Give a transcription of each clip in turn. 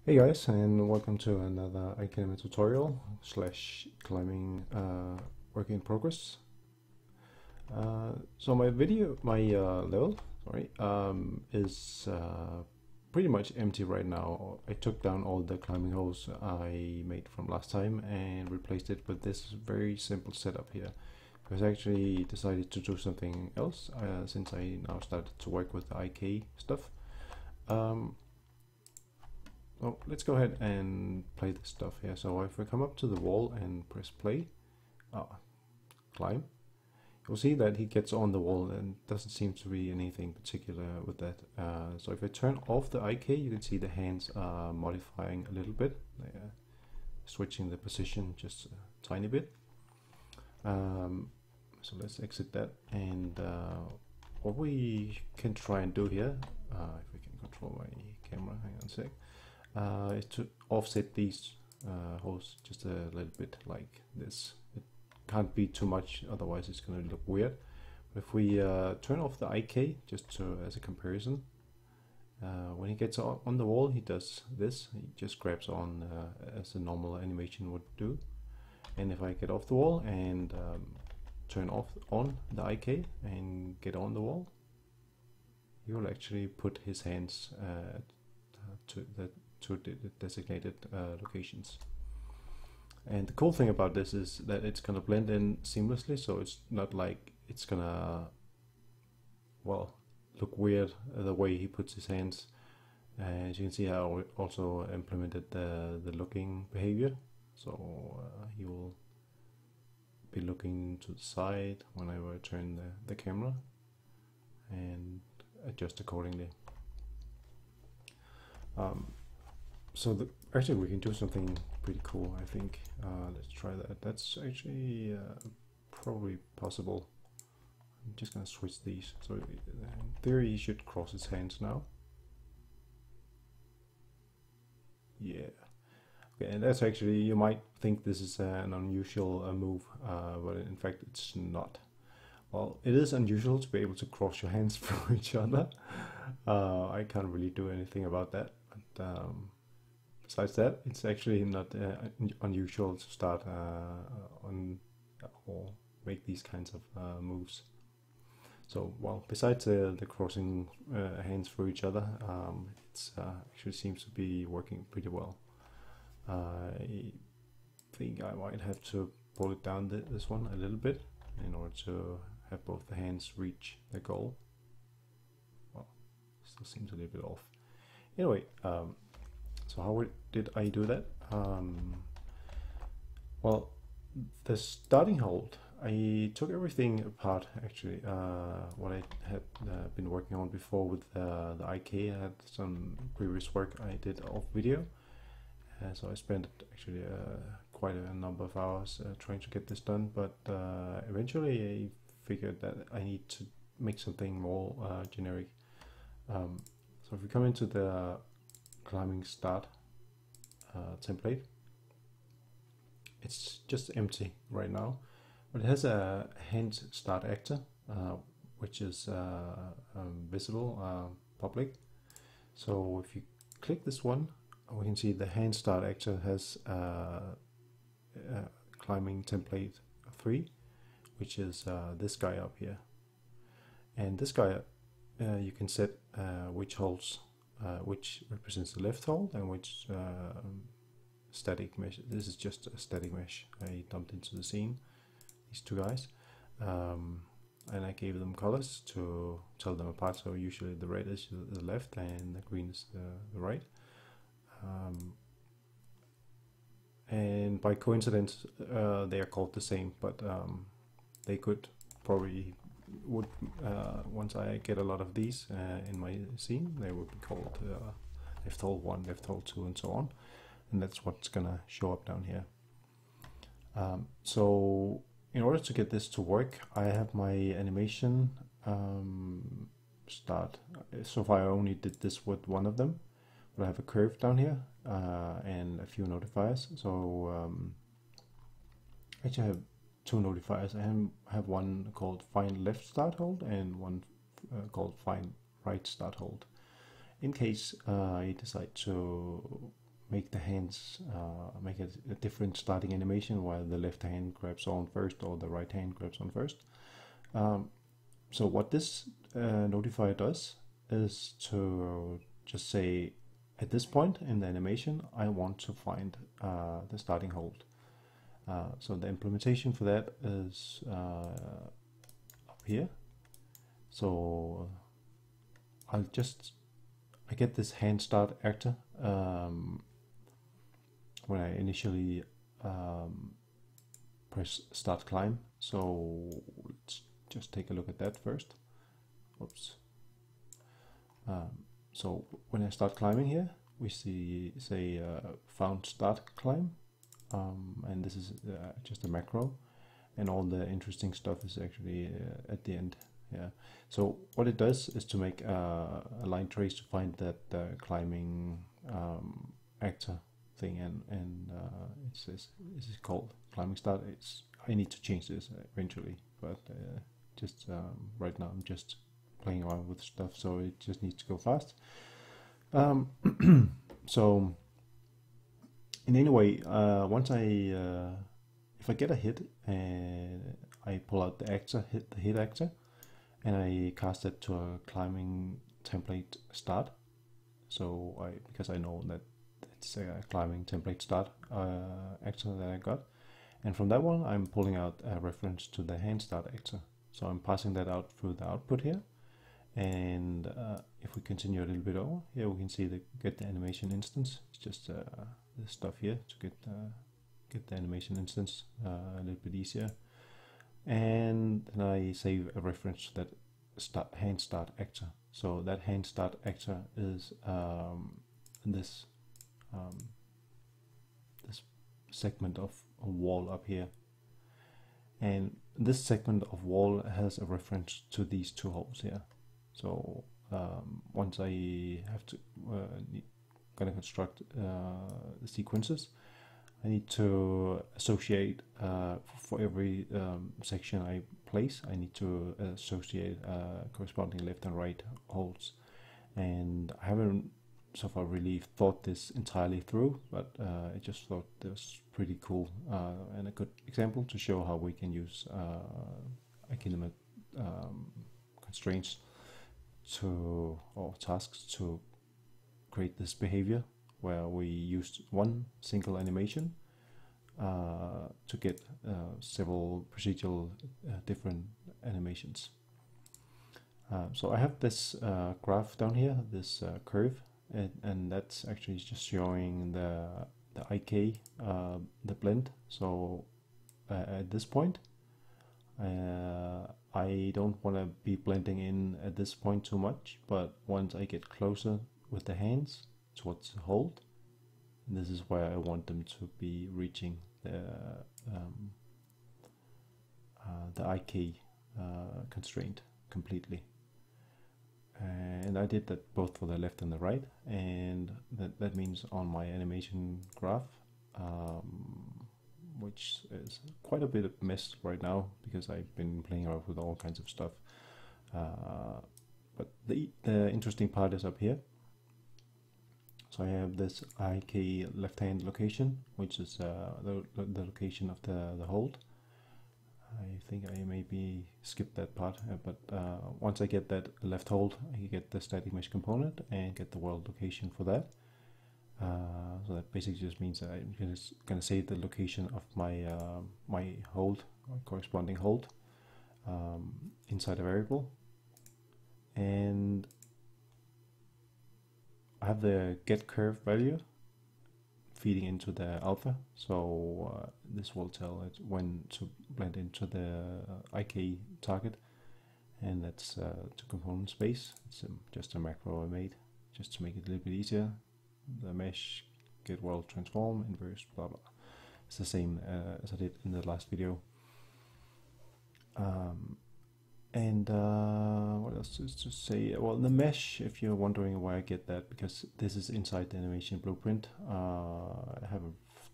Hey guys, and welcome to another IKinema tutorial slash climbing work in progress. So my level, is pretty much empty right now. I took down all the climbing holes I made from last time and replaced it with this very simple setup here. Because I actually decided to do something else since I now started to work with the IK stuff. Well, let's go ahead and play this stuff here. So if we come up to the wall and press play, climb, you'll see that he gets on the wall and doesn't seem to be anything particular with that. So if I turn off the IK, you can see the hands are modifying a little bit, switching the position just a tiny bit. So let's exit that, and what we can try and do here, if we can control my camera, hang on a sec. Is to offset these holes just a little bit like this. It can't be too much, otherwise it's going to look weird. But if we turn off the IK just as a comparison, when he gets on the wall, he does this. He just grabs on as a normal animation would do. And if I get off the wall and turn on the IK and get on the wall, he will actually put his hands to the designated locations. And the cool thing about this is that it's gonna blend in seamlessly, so it's not like it's gonna, well, look weird the way he puts his hands. As you can see, I also implemented the looking behavior, so he will be looking to the side whenever I turn the camera and adjust accordingly. So actually we can do something pretty cool, I think. Let's try that. That's actually probably possible. I'm just gonna switch these. So in theory he should cross his hands now. Yeah. Okay, and that's actually, you might think this is an unusual move, but in fact it's not. Well, it is unusual to be able to cross your hands through each other. I can't really do anything about that. But, besides that, it's actually not unusual to start on or make these kinds of moves. So, well, besides the crossing hands through each other, it actually seems to be working pretty well. I think I might have to pull it down this one a little bit in order to have both the hands reach the goal. Well, still seems a little bit off. Anyway, so how did I do that? Well, the starting hold, I took everything apart actually. What I had been working on before with the IK, I had some previous work I did off video. So I spent actually quite a number of hours trying to get this done, but eventually I figured that I need to make something more generic. So if we come into the climbing start template, it's just empty right now, but it has a hand start actor, which is visible, public. So if you click this one, we can see the hand start actor has climbing template 3, which is this guy up here. And this guy, you can set which holds, which represents the left hold and which static mesh. This is just a static mesh I dumped into the scene, these two guys. And I gave them colors to tell them apart. So usually the red is the left and the green is the right. And by coincidence they are called the same, but they could probably once I get a lot of these in my scene, they would be called left hold 1, left hold 2, and so on, and that's what's gonna show up down here. So in order to get this to work, I have my animation start. So far I only did this with one of them, but I have a curve down here and a few notifiers. So actually I have two notifiers. I have one called find left start hold and one called find right start hold. In case I decide to make the hands make a different starting animation, while the left hand grabs on first or the right hand grabs on first. So what this notifier does is to just say, at this point in the animation, I want to find the starting hold. So the implementation for that is up here. So I get this hand start actor when I initially press start climb. So let's just take a look at that first. Oops. So when I start climbing here, we see say found start climb, and this is just a macro, and all the interesting stuff is actually at the end. Yeah. So what it does is to make a line trace to find that climbing actor thing, and it says this is called climbing start. I need to change this eventually, but just right now I'm just playing around with stuff, so it just needs to go fast. So in any way, once if I get a hit and I pull out the actor, hit the hit actor, and I cast it to a climbing template start. So because I know that it's a climbing template start actor that I got, and from that one I'm pulling out a reference to the hand start actor. So I'm passing that out through the output here, and if we continue a little bit over here, we can see get the animation instance. It's just this stuff here to get the animation instance a little bit easier. And then I save a reference to that hand start actor. So that hand start actor is this this segment of a wall up here, and this segment of wall has a reference to these two holes here. So once I have to gonna construct the sequences, I need to associate for every section I place, I need to associate corresponding left and right holes. And I haven't so far really thought this entirely through, but I just thought this was pretty cool and a good example to show how we can use IKinema constraints or tasks to create this behavior, where we used one single animation to get several procedural different animations. So I have this graph down here, this curve, and that's actually just showing the IK, the blend. So at this point, I don't want to be blending in at this point too much, but once I get closer with the hands towards the hold, this is where I want them to be reaching the IK constraint completely. And I did that both for the left and the right, and that means on my animation graph, which is quite a bit of mess right now because I've been playing around with all kinds of stuff. But the interesting part is up here. So I have this IK left hand location, which is the location of the hold. I think I maybe skipped that part, but once I get that left hold, I get the static mesh component and get the world location for that. So that basically just means that I'm going to save the location of my my hold, my corresponding hold, inside a variable, and I have the get curve value feeding into the alpha, so this will tell it when to blend into the IK target, and that's to component space. It's just a macro I made just to make it a little bit easier. The mesh, get world transform, inverse, blah blah. It's the same as I did in the last video. And what else is to say? Well, the mesh, if you're wondering why I get that, because this is inside the animation blueprint. I have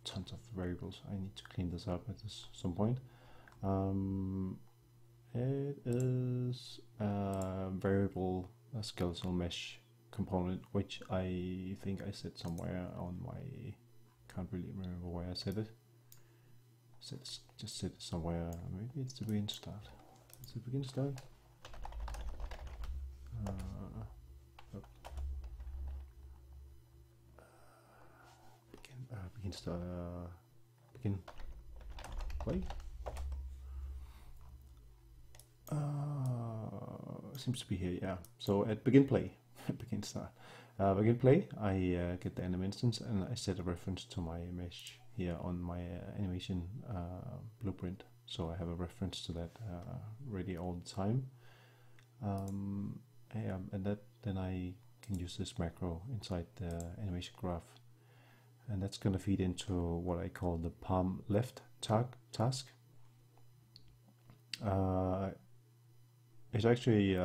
tons of variables. I need to clean this up at some point. It is a variable skeletal mesh component, which I think I set somewhere on my, can't really remember where I set it. Just set it somewhere, maybe it's the begin start. It's the begin start. Begin start, begin play. Seems to be here, yeah. So at begin play, begin start, begin play, I get the anim instance and I set a reference to my mesh here on my animation blueprint. So I have a reference to that ready all the time. And then I can use this macro inside the animation graph. And that's going to feed into what I call the palm left task. It's actually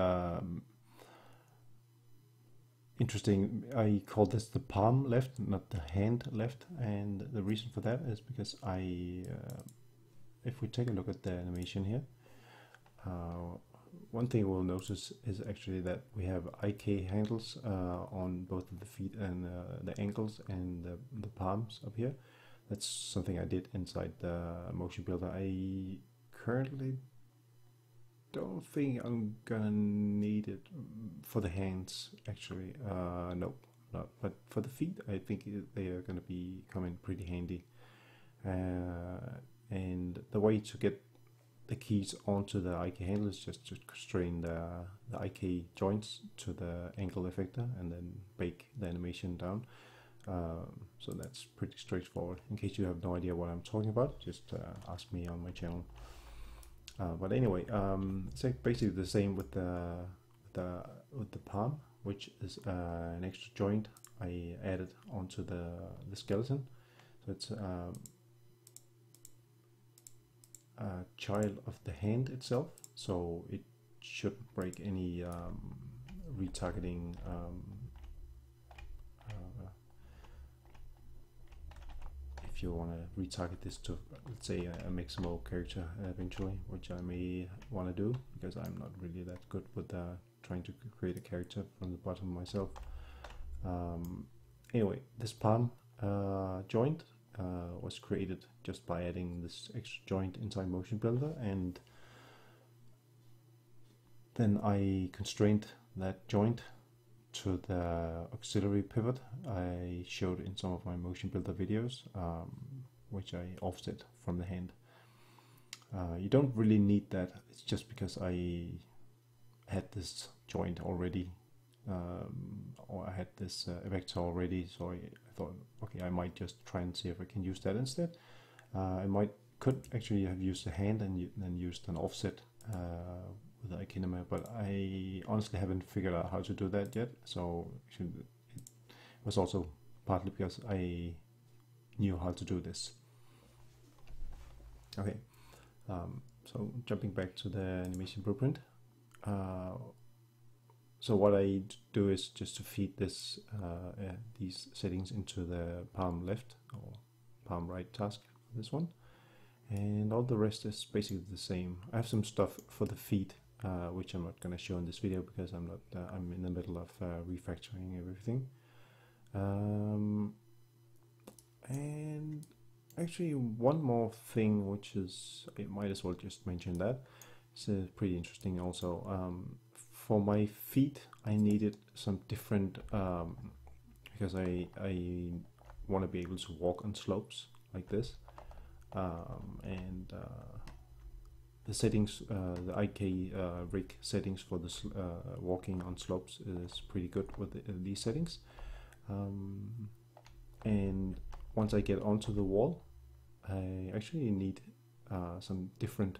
interesting. I call this the palm left, not the hand left. And the reason for that is because if we take a look at the animation here, one thing we'll notice is actually that we have IK handles on both of the feet and the ankles and the palms up here. That's something I did inside the motion builder. I currently don't think I'm gonna need it for the hands, actually. Nope, not. But for the feet, I think they are gonna be coming pretty handy. And the way to get the keys onto the IK handle is just to constrain the IK joints to the ankle effector and then bake the animation down. So that's pretty straightforward. In case you have no idea what I'm talking about, just ask me on my channel. But anyway, it's basically the same with the palm, which is an extra joint I added onto the skeleton. So it's a child of the hand itself, so it shouldn't break any retargeting if you want to retarget this to, let's say, a maximal character eventually, which I may want to do because I'm not really that good with trying to create a character from the bottom myself. Anyway, this palm joint was created just by adding this extra joint inside Motion Builder, and then I constrained that joint to the auxiliary pivot I showed in some of my Motion Builder videos, which I offset from the hand. You don't really need that, it's just because I had this joint already, or I had this vector already, so I thought, okay, I might just try and see if I can use that instead. I could actually have used the hand and then used an offset with IKinema, but I honestly haven't figured out how to do that yet. So it was also partly because I knew how to do this. Okay, so jumping back to the animation blueprint. So what I do is just to feed this these settings into the palm left or palm right task, this one, and all the rest is basically the same. I have some stuff for the feet, which I'm not going to show in this video because I'm in the middle of refactoring everything. And actually one more thing, which is, I might as well just mention that. It's pretty interesting also. For my feet, I needed some different, because I want to be able to walk on slopes like this. The settings, the IK rig settings for this walking on slopes is pretty good with these settings. And once I get onto the wall, I actually need some different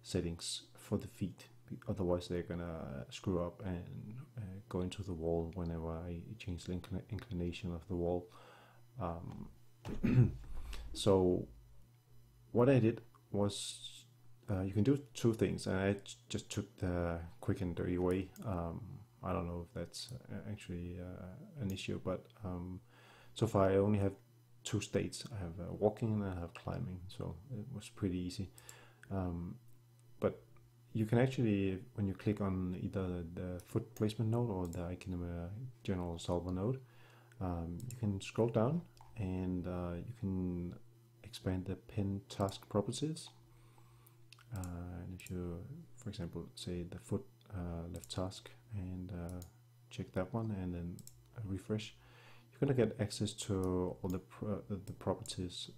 settings for the feet. Otherwise they're gonna screw up and go into the wall whenever I change the inclination of the wall. So what I did was, you can do two things, and I just took the quick and dirty way. I don't know if that's actually an issue, but so far I only have two states. I have walking and I have climbing, so it was pretty easy. But you can actually, when you click on either the foot placement node or the IKinema general solver node, you can scroll down and you can expand the pin task properties. And if you, for example, say the foot left task and check that one and then refresh, you're going to get access to all the properties.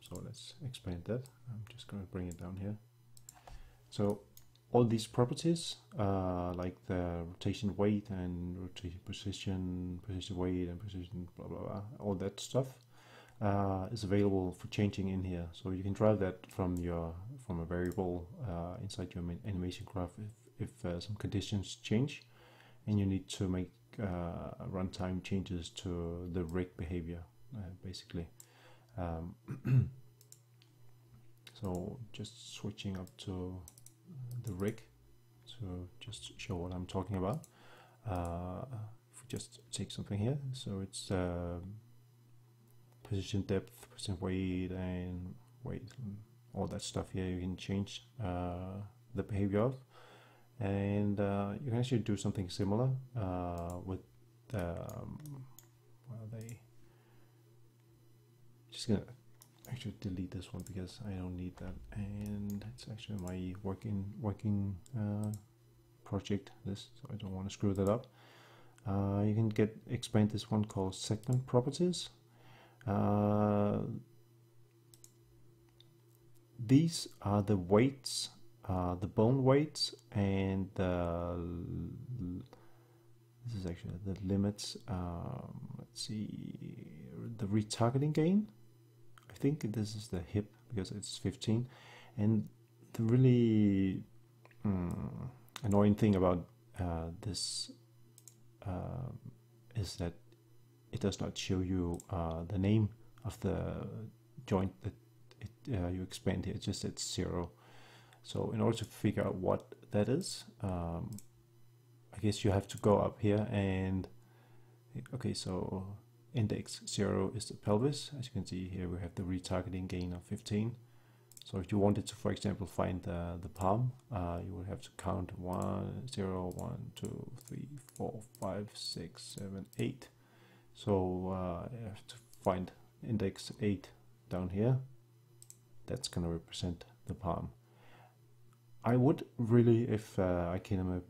So let's expand that. I'm just going to bring it down here. So all these properties, like the rotation weight and rotation position, position weight and position blah blah blah, all that stuff is available for changing in here. So you can drive that from a variable inside your animation graph if some conditions change and you need to make runtime changes to the rig behavior, basically. So just switching up to the rig to just show what I'm talking about. If we just take something here, so it's position depth, position weight, and weight, and all that stuff here you can change the behavior of. And you can actually do something similar with just gonna actually delete this one because I don't need that, and it's actually my working project, this, so I don't want to screw that up. You can expand this one called segment properties. These are the weights, the bone weights, and this is actually the limits. Let's see, the retargeting gain. I think this is the hip because it's 15, and the really annoying thing about this is that it does not show you the name of the joint that you expand here. It just says 0. So in order to figure out what that is, I guess you have to go up here and okay, so index 0 is the pelvis. As you can see here, we have the retargeting gain of 15. So if you wanted to, for example, find the palm, you would have to count 1, 0, 1, 2, 3, 4, 5, 6, 7, 8. So you have to find index 8 down here. That's going to represent the palm. I would really, if IKinema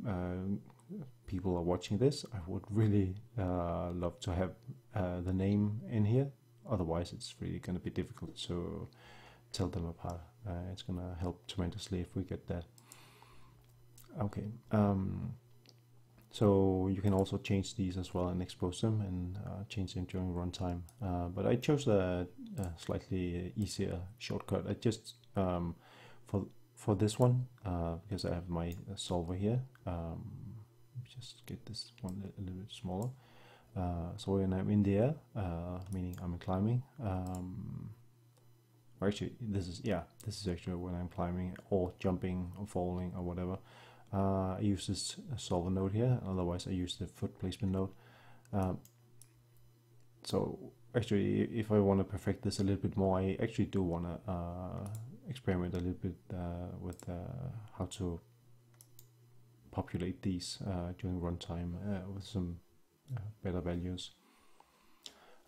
people are watching this, I would really love to have the name in here. Otherwise, it's really going to be difficult to tell them apart. It's going to help tremendously if we get that. Okay. So you can also change these as well and expose them and change them during runtime. But I chose a slightly easier shortcut. I just for this one because I have my solver here. Just get this one a little bit smaller. So when I'm in the air, meaning I'm climbing. Or actually, this is actually when I'm climbing or jumping or falling or whatever. I use this solver node here, otherwise I use the foot placement node. So actually, if I want to perfect this a little bit more, I actually do want to experiment a little bit with how to populate these during runtime with some better values.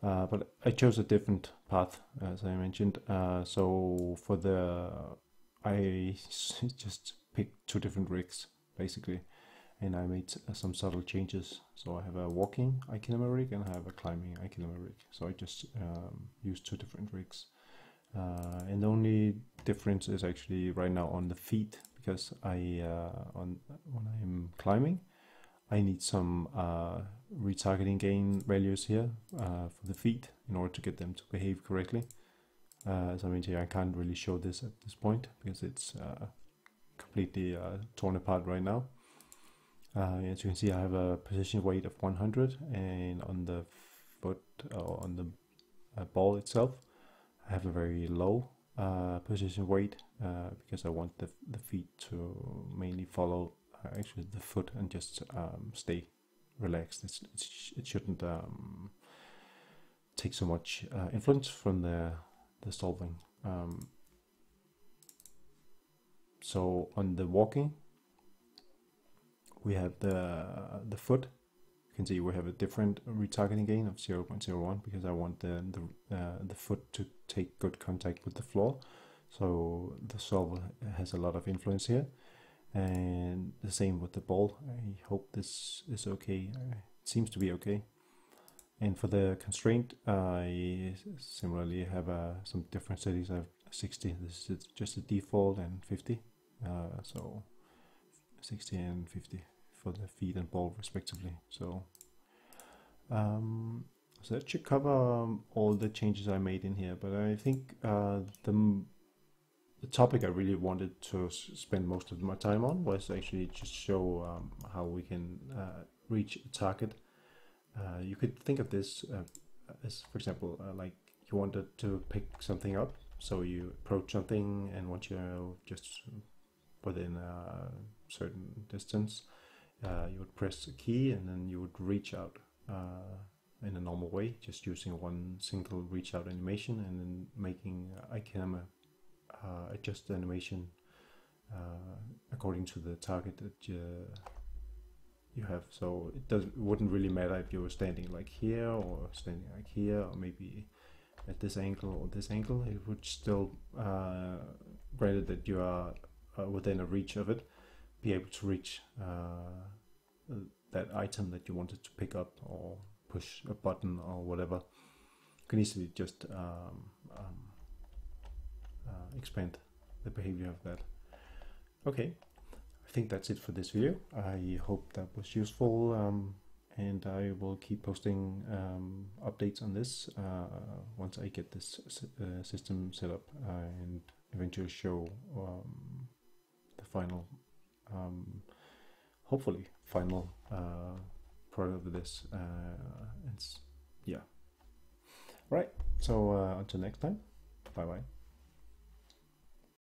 But I chose a different path, as I mentioned. So for I just picked 2 different rigs basically, and I made some subtle changes. So I have a walking IKinema rig and I have a climbing IKinema rig. So I just used 2 different rigs, and the only difference is actually right now on the feet, because when I'm climbing, I need some retargeting gain values here for the feet in order to get them to behave correctly. As I mentioned, I can't really show this at this point because it's completely torn apart right now. As you can see, I have a position weight of 100, and on the foot or on the ball itself, I have a very low position weight because I want the feet to mainly follow actually the foot and just stay relaxed. It shouldn't take so much influence from the solving. So on the walking, we have the foot. You can see we have a different retargeting gain of 0.01 because I want the foot to take good contact with the floor. So the solver has a lot of influence here, and the same with the ball. I hope this is okay. It seems to be okay. And for the constraint, I similarly have some different settings. I have 60. This is just the default, and 50. So 60 and 50 for the feet and ball respectively. So so that should cover all the changes I made in here. But I think the topic I really wanted to spend most of my time on was actually just show how we can reach a target. You could think of this as, for example, like you wanted to pick something up, so you approach something, and once you're just within a certain distance, you would press a key, and then you would reach out in a normal way, just using one single reach out animation, and then making IKinema adjust the animation according to the target that you have. So it wouldn't really matter if you were standing like here or standing like here, or maybe at this angle or this angle. It would still, granted that you are within a reach of it, be able to reach that item that you wanted to pick up or push a button or whatever. You can easily just expand the behavior of that. Okay, I think that's it for this video. I hope that was useful, and I will keep posting updates on this once I get this system set up, and eventually show the final, hopefully final product of this. Yeah. Right. So until next time. Bye bye.